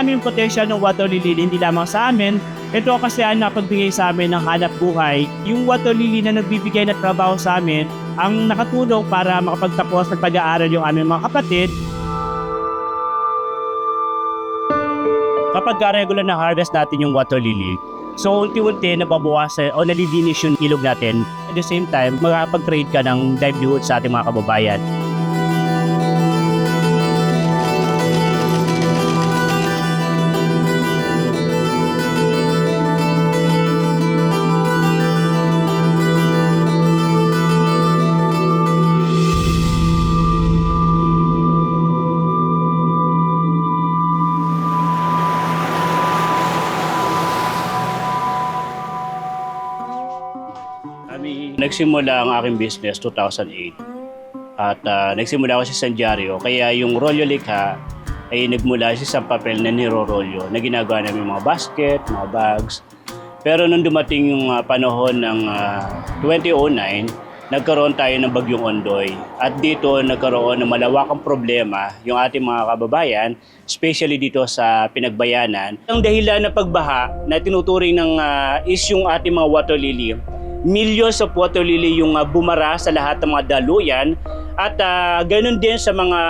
namin yung potential ng water lily, hindi lamang sa amin. Ito kasi ang napagbigay sa amin ng hanap buhay. Yung water lily na nagbibigay ng trabaho sa amin, ang nakatulong para makapagtapos ng pag-aaral yung aming mga kapatid. Kapag regular na harvest natin yung water lily, so unti-unti nababawasan o nalilinis yung ilog natin. At the same time, makakapag-trade ka ng livelihood sa ating mga kababayan. Nagsimula ang aking business 2008 at nagsimula ako sa San Diario, kaya yung rolyo likha ay nagmula sa papel na nirorolyo na ginagawa namin mga basket, mga bags. Pero nung dumating yung panahon ng 2009, nagkaroon tayo ng bagyong Ondoy at dito nagkaroon ng malawakang problema yung ating mga kababayan, especially dito sa Pinagbayanan. Ang dahilan ng pagbaha na tinuturing ng is yung ating mga water lily. Millions of water lily yung bumara sa lahat ng mga daluyan at ganoon din sa mga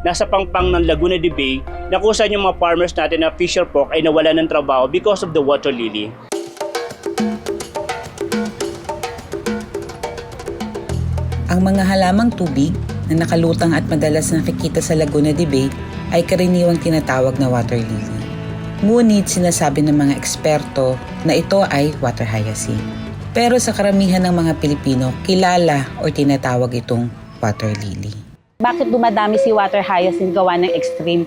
nasa pangpang ng Laguna de Bay na kung saan yung mga farmers natin na fisher folk ay nawalan ng trabaho because of the water lily. Ang mga halamang tubig na nakalutang at madalas nakikita sa Laguna de Bay ay karaniwang tinatawag na water lily. Ngunit sinasabi ng mga eksperto na ito ay water hyacinth. Pero sa karamihan ng mga Pilipino, kilala o tinatawag itong water lily. Bakit dumadami si water hyacinth gawa ng extreme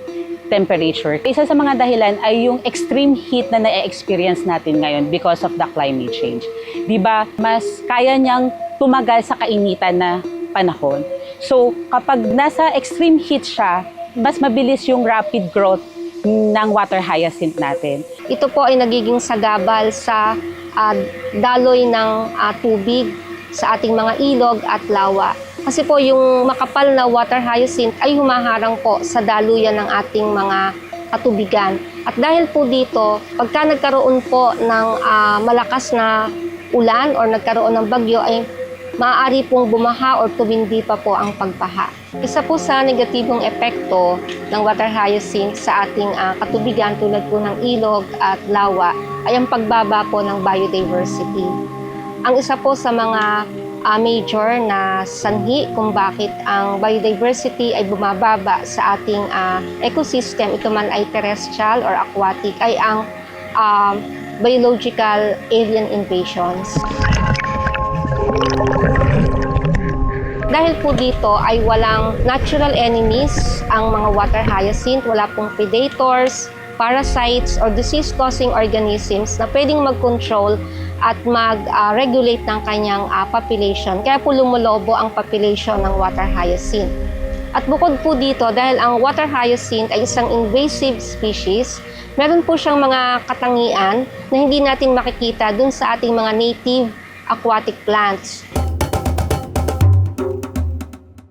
temperature? Isa sa mga dahilan ay yung extreme heat na na-experience natin ngayon because of the climate change. Diba, mas kaya niyang tumagal sa kainitan na panahon. So, kapag nasa extreme heat siya, mas mabilis yung rapid growth ng water hyacinth natin. Ito po ay nagiging sagabal sa daloy ng tubig sa ating mga ilog at lawa. Kasi po yung makapal na water hyacinth ay humaharang po sa daluyan ng ating mga katubigan. At dahil po dito, pagka nagkaroon po ng malakas na ulan or nagkaroon ng bagyo ay maaari pong bumaha or tumindi pa po ang pagbaha. Isa po sa negatibong epekto ng water hyacinth sa ating katubigan tulad po ng ilog at lawa ay ang pagbaba po ng biodiversity. Ang isa po sa mga major na sanhi kung bakit ang biodiversity ay bumababa sa ating ecosystem, ito man ay terrestrial or aquatic, ay ang biological alien invasions. Dahil po dito ay walang natural enemies ang mga water hyacinth, wala pong predators, parasites, or disease-causing organisms na pwedeng mag-control at mag-regulate ng kanyang population. Kaya po lumulobo ang population ng water hyacinth. At bukod po dito, dahil ang water hyacinth ay isang invasive species, meron po siyang mga katangian na hindi natin makikita dun sa ating mga native aquatic plants.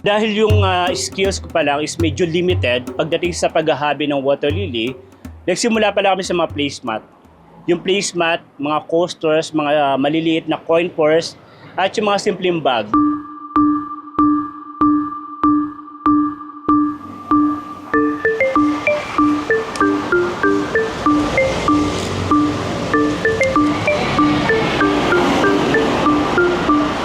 Dahil yung skills ko pa lang is medyo limited pagdating sa paghahabi ng water lily, nagsimula pala kami sa mga placemat. Yung placemat, mga coasters, mga maliliit na coin purse, at yung mga simpleng bag.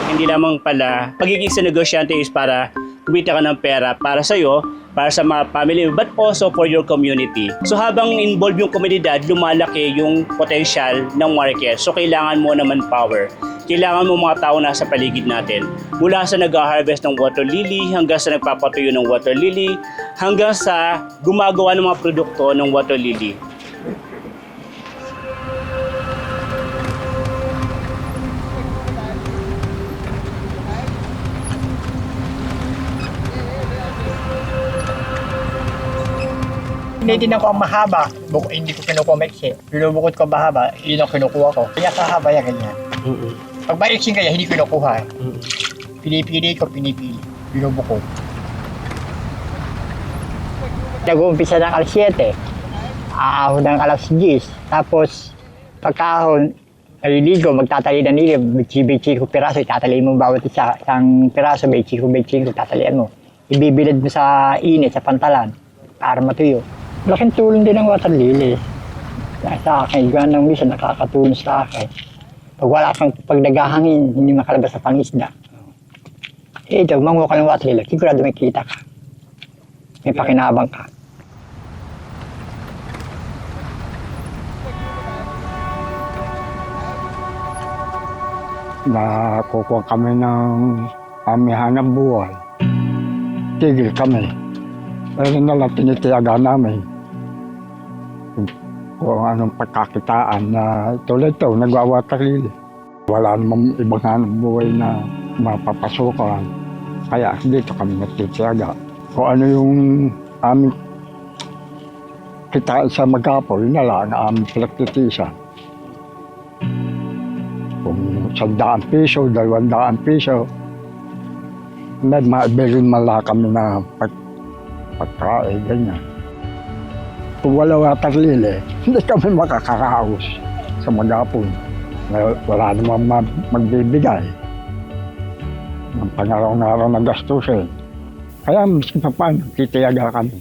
Hindi lamang pala, pagiging sa negosyante is para kumita ka ng pera para sa'yo, para sa mga family, but also for your community. So habang involved yung komunidad, lumalaki yung potential ng market. So kailangan mo naman power. Kailangan mo mga tao nasa paligid natin. Mula sa nag-harvest ng water lily, hanggang sa nagpapatuyo ng water lily, hanggang sa gumagawa ng mga produkto ng water lily. Tinitignan ko ang mahaba, hindi ko kinukuha maiksi. Binubukod ko mahaba, yun ang kinukuha ko. Kaya kahaba yan, ganyan. Pag maiksi kaya, hindi kinukuha. Pinipili, binubukod. Nag-uumpisa ng alas 7 aahon ng alas 10. Tapos, pagkaahon, naliligo, magtatali ng nilib, bitsi-bitsi ko piraso, itataliin mo bawat isang piraso, bitsi ko, tatalian mo. Ibibilad mo sa init, sa pantalan, para matuyo. Laking tulong din ng water lily. Sa akin, gano'n ng misa, nakakatulong sa akin. Pag naghahangin, hindi makalabas sa pangisda. Ito, manguha ka ng water lily, sigurado may kita ka. May pakinabang ka. Nakukuha kami ng amihan ng buhay. Tigil kami. Ayun na lang tinitiyaga namin. Kung anong pagkakitaan na tulad ito, nagwawatarili. Wala namang ibang hanap buhay na mapapasukan. Kaya dito kami natitiyaga. Kung ano yung aming kitaan sa Magapo, yun na lang ang aming pagtitisan. Kung 100 piso, 200 piso, may maibilin mala kami na pagkain, ganyan. Kung wala watarlili, hindi kami makakaraos sa Magapo. Wala namang magbibigay ng pangaraw-araw na gastusin. Kaya miski pa paano, titiyaga kami.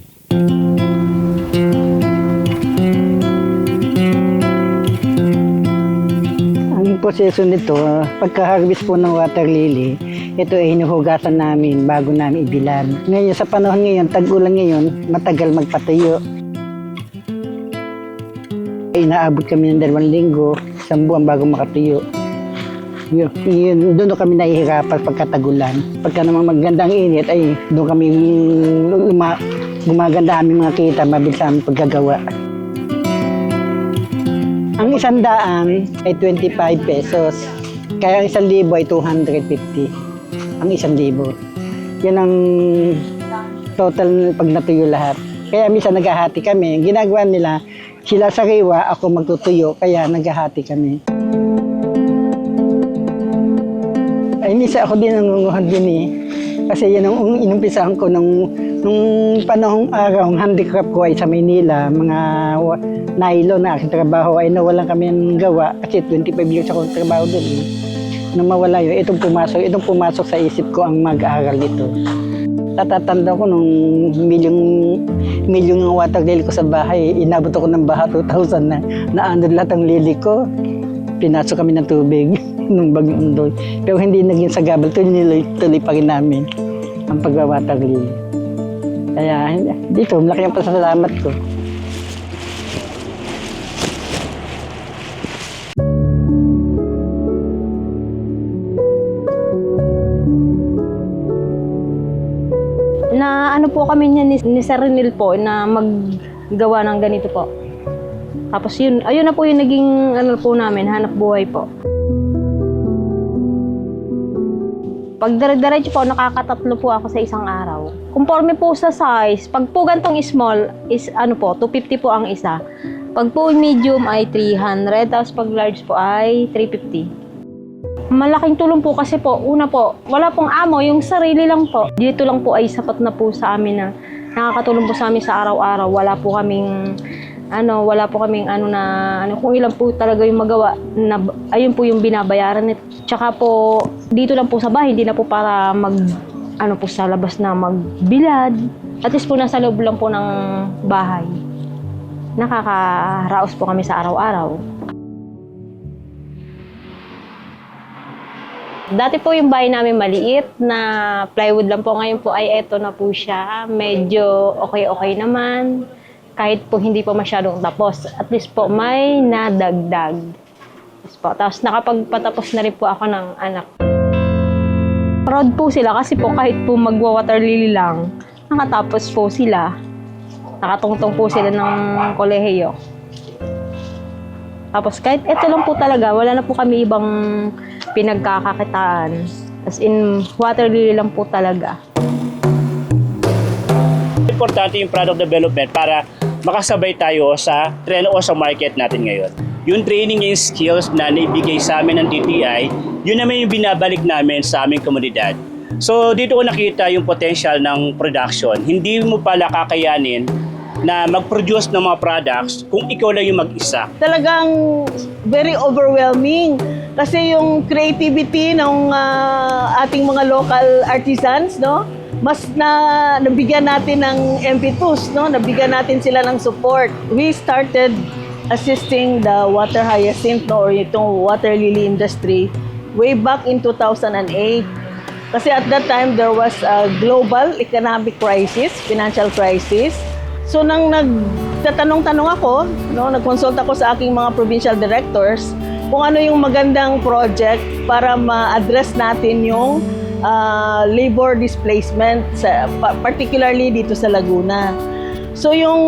Ang proseso nito, pagka-harvest po ng water lily, ito ay hinuhugasan namin bago namin ibilad. Ngayon, sa panahon ngayon, tag-ulan ngayon, matagal magpatayo. Inaabot kami ng 2 linggo, 1 buwan bago makatuyo. Doon kami nahihirapan pagkatagulan. Pagka namang magandang init, ay doon kami gumaganda aming mga kita, mabilis aming paggagawa. Ang 100 ay 25 pesos. Kaya ang 1,000 ay 250. Ang 1,000. Yan ang total pag natuyo lahat. Kaya minsan naghahati kami. Ginagawa nila, sila sariwa, ako magtutuyo. Kaya naghahati kami. Ay, minsan ako din nangunguhan din eh. Kasi yan ang inumpisahan ko nung panahong araw, ang handicraft ko ay sa Maynila, mga nylon na aking trabaho ay nawalan kami ng gawa kasi 25 years ako trabaho doon eh. Nang mawala yun, itong pumasok sa isip ko ang mag-aaral dito. Tatatanda ko nung milyong ng water lily ko sa bahay, inabot ako ng baha 2,000 na naandun lahat ang lily ko. Pinasok kami ng tubig nung bagyong doon. Pero hindi naging sagabal, tuloy pa rin namin ang pagwawater lily. Kaya dito, malaki ang pasasalamat ko. Na ano po kami niya ni Sir Renil po na maggawa ng ganito po. Tapos ayun na po yung naging ano po namin, hanap buhay po. Pag dire-diretso po, nakakatatlo po ako sa isang araw. Conforme po sa size, pag po gantong small, is ano po, 250 po ang isa. Pag po medium ay 300, tapos pag large po ay 350. Malaking tulong po kasi po, una po, wala pong amo, yung sarili lang po. Dito lang po ay sapat na po sa amin na nakakatulong po sa amin sa araw-araw. Wala po kaming kung ilan po talaga yung magawa, na, ayun po yung binabayaran nito. Tsaka po, dito lang po sa bahay, hindi na po para sa labas na magbilad. At least po nasa loob lang po ng bahay. Nakakaraos po kami sa araw-araw. Dati po yung bahay namin maliit na plywood lang po. Ngayon po ay eto na po siya. Medyo okay naman. Kahit po hindi po masyadong tapos. At least po may nadagdag. Tapos nakapagpatapos na rin po ako ng anak. Proud po sila kasi po kahit po magwa-water lily lang, nakatapos po sila. Nakatungtong po sila ng kolehiyo. Tapos kahit ito lang po talaga, wala na po kami ibang pinagkakakitaan. As in, water lily lang po talaga. Importante yung product development para makasabay tayo sa trend o sa market natin ngayon. Yung training and skills na naibigay sa amin ng DTI, yun naman yung binabalik namin sa aming komunidad. So dito ko nakita yung potential ng production. Hindi mo pala kakayanin na mag-produce ng mga products kung ikaw lang yung mag-isa? Talagang very overwhelming kasi yung creativity ng ating mga local artisans, no? Mas nabigyan natin ng impetus, no? Nabigyan natin sila ng support. We started assisting the water hyacinth, no, or itong water lily industry way back in 2008. Kasi at that time, there was a global economic crisis, financial crisis. So nang nagtatanong-tanong ako, no, nag-consult ako sa aking mga provincial directors kung ano yung magandang project para ma-address natin yung labor displacement, particularly dito sa Laguna. So yung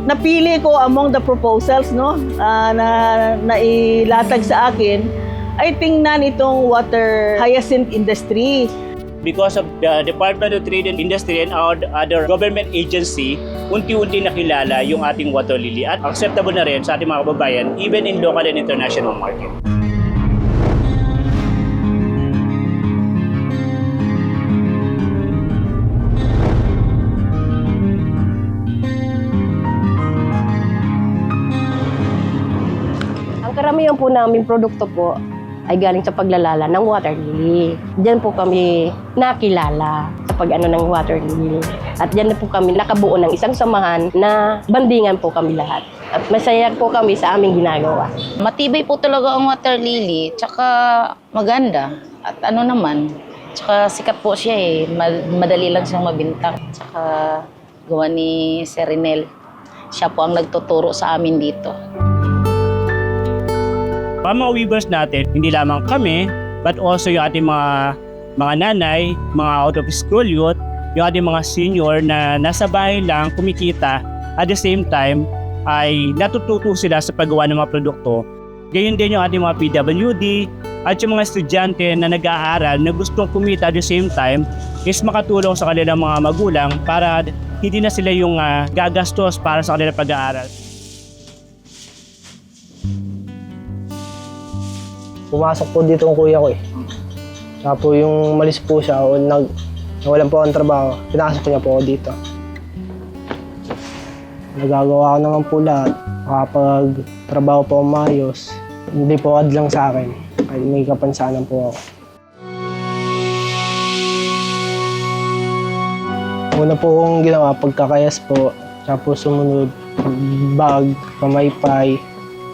napili ko among the proposals, no, na ilatag sa akin ay tingnan itong water hyacinth industry. Because of the Department of Trade and Industry and other government agency, unti-unti nakilala yung ating water lily at acceptable na rin sa ating mga kababayan even in local and international market. Ang karamihan po namin produkto po ay galing sa paglalala ng water lily. Diyan po kami nakilala sa pag-ano ng water lily. At diyan na po kami nakabuo ng isang samahan na bandingan po kami lahat. At masaya po kami sa aming ginagawa. Matibay po talaga ang water lily, tsaka maganda. At ano naman, tsaka sikat po siya eh. Madali lang siyang mabintang. Tsaka gawa ni Sir Rinel. Siya po ang nagtuturo sa amin dito. Mga weavers natin, hindi lamang kami, but also yung ating mga nanay, mga out of school youth, yung ating mga senior na nasa bahay lang, kumikita, at the same time, ay natututo sila sa paggawa ng mga produkto. Gayon din yung ating mga PWD, at yung mga estudyante na nag-aaral na gustong kumita at the same time, is makatulong sa kanilang mga magulang para hindi na sila yung gagastos para sa kanilang pag-aaral. Pumasok po dito ang kuya ko eh. Saka po yung malis po siya o nawalan po ang trabaho, pinasok niya po ako dito. Nagagawa ko naman po lahat. Makapag-trabaho po ang maayos. Hindi po adlang sa akin. Kahit may kapansanan po ako. Una po kong ginawa, pagkakayas po. Saka po sumunod, bag, pamaypay,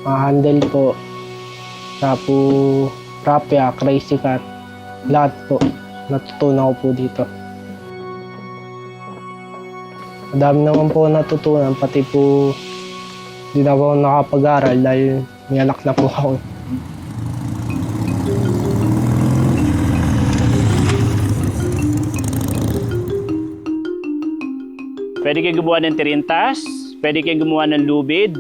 mga handle po. Saka po, rapia, crazy cat, lahat po. Natutunan ko po dito. Madami naman po natutunan, pati po hindi na po nakapag-aral dahil may anak na po ako. Pwede kayo gumawa ng tirintas, pwede kayo gumawa ng lubid.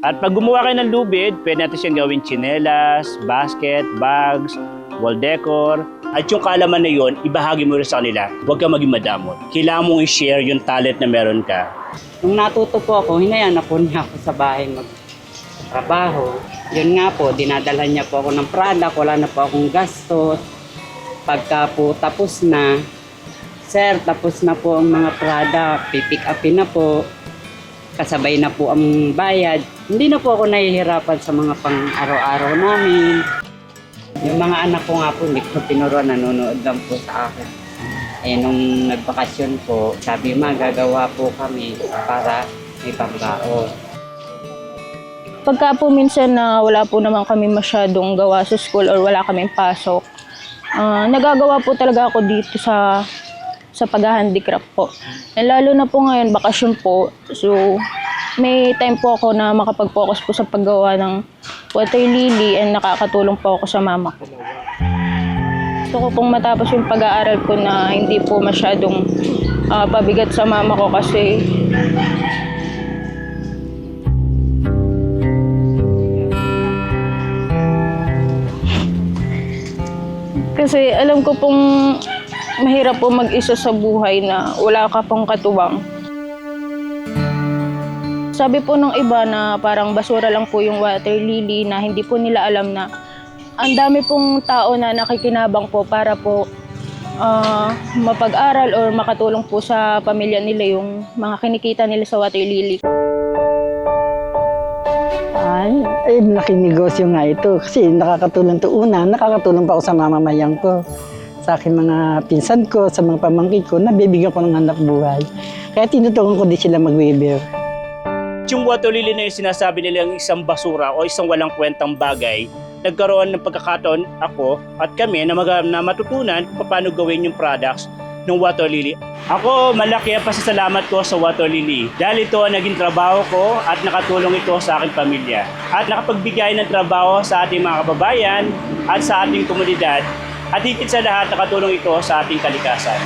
At pag gumawa kayo ng lubid, pwede natin siyang gawing tsinelas, basket, bags, wall decor. At yung kaalaman na yon, ibahagi mo rin sa kanila. Huwag kang maging madamot. Kailangan mong i-share yung talent na meron ka. Nung natuto po ako, hinayaan na po niya ako sa bahay magtrabaho. Yun nga po, dinadalhan niya po ako ng product, wala na po akong gastos. Pagka po tapos na, sir, tapos na po ang mga product, pipick upin na po. Kasabay na po ang bayad. Hindi na po ako nahihirapan sa mga pang-araw-araw namin. Yung mga anak ko nga po, hindi ko tinuruan, nanonood lang po sa akin. Eh, nung nagbakasyon po, sabi gagawa po kami para may pambao. Pagka po minsan na wala po naman kami masyadong gawa sa school or wala kaming pasok, nagagawa po talaga ako dito sa pag-handicraft po. And lalo na po ngayon, bakasyon po. So, may time po ako na makapag-focus po sa paggawa ng water lily and nakakatulong po ako sa mama ko. Gusto ko pong matapos yung pag-aaral ko na hindi po masyadong pabigat sa mama ko kasi alam ko pong mahirap po mag-isa sa buhay na wala ka pong katuwang. Sabi po ng iba na parang basura lang po yung water lily na hindi po nila alam na ang dami pong tao na nakikinabang po para po mapag-aral or makatulong po sa pamilya nila yung mga kinikita nila sa water lily. Ay, malaking negosyo nga ito kasi nakakatulong to. Una, nakakatulong pa ako sa mamamayan ko, sa aking mga pinsan ko, sa mga pamangkin ko, nabibigyan ko ng hanap buhay. Kaya tinutukan ko din sila mag-weaver. Yung water lily na yung sinasabi nilang isang basura o isang walang kwentang bagay, nagkaroon ng pagkakataon ako at kami na matutunan kung paano gawin yung products ng water lily. Ako, malaki ang pasasalamat ko sa water lily dahil ito ang naging trabaho ko at nakatulong ito sa aking pamilya. At nakapagbigay ng trabaho sa ating mga kababayan at sa ating komunidad at higit sa lahat nakatulong ito sa ating kalikasan.